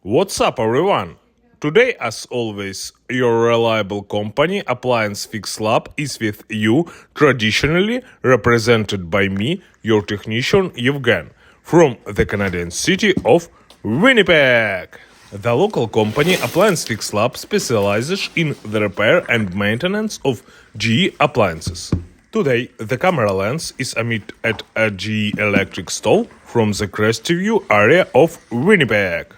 What's up, everyone? Today, as always, your reliable company, Appliance Fix Lab, is with you, traditionally represented by me, your technician Yevhen, from the Canadian city of Winnipeg. The local company, Appliance Fix Lab, specializes in the repair and maintenance of GE appliances. Today, the camera lens is aimed at a GE electric stove from the Crestview area of Winnipeg.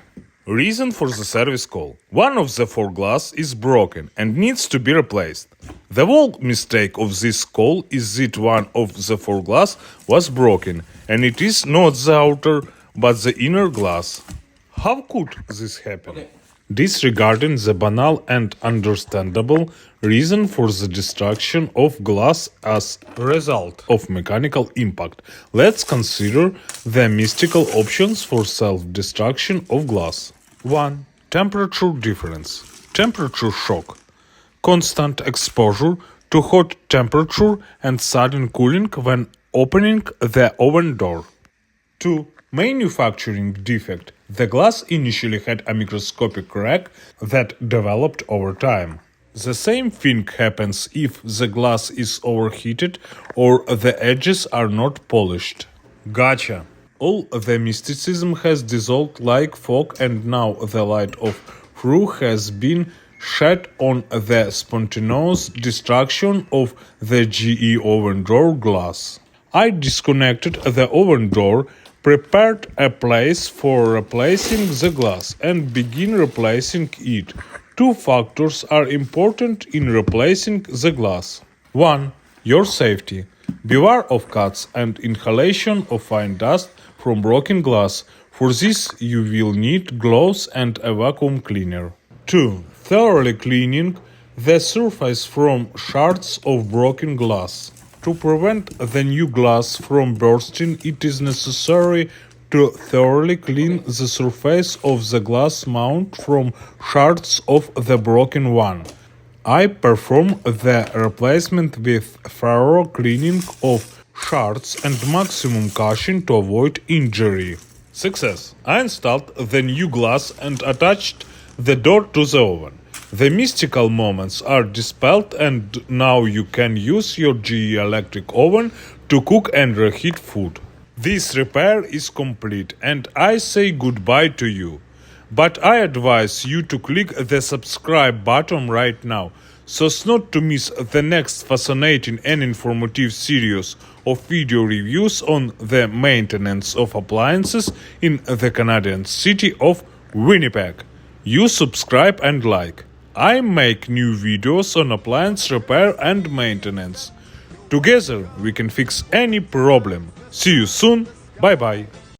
Reason for the service call. One of the four glass is broken and needs to be replaced. The whole mistake of this call is that one of the four glass was broken and it is not the outer but the inner glass. How could this happen? Disregarding the banal and understandable reason for the destruction of glass as a result of mechanical impact, let's consider the mystical options for self-destruction of glass. 1. Temperature difference. Temperature shock. Constant exposure to hot temperature and sudden cooling when opening the oven door. 2. Manufacturing defect. The glass initially had a microscopic crack that developed over time. The same thing happens if the glass is overheated or the edges are not polished. Gotcha. All the mysticism has dissolved like fog and now the light of truth has been shed on the spontaneous destruction of the GE oven door glass. I disconnected the oven door, prepared a place for replacing the glass and begin replacing it. Two factors are important in replacing the glass. 1. Your safety. Beware of cuts and inhalation of fine dust from broken glass. For this you will need gloves and a vacuum cleaner. 2. Thoroughly cleaning the surface from shards of broken glass. To prevent the new glass from bursting, it is necessary to thoroughly clean the surface of the glass mount from shards of the broken one. I perform the replacement with thorough cleaning of shards and maximum caution to avoid injury. Success! I installed the new glass and attached the door to the oven. The mystical moments are dispelled and now you can use your GE electric oven to cook and reheat food. This repair is complete and I say goodbye to you. But I advise you to click the subscribe button right now so as not to miss the next fascinating and informative series of video reviews on the maintenance of appliances in the Canadian city of Winnipeg. You subscribe and like. I make new videos on appliance repair and maintenance. Together we can fix any problem. See you soon. Bye bye.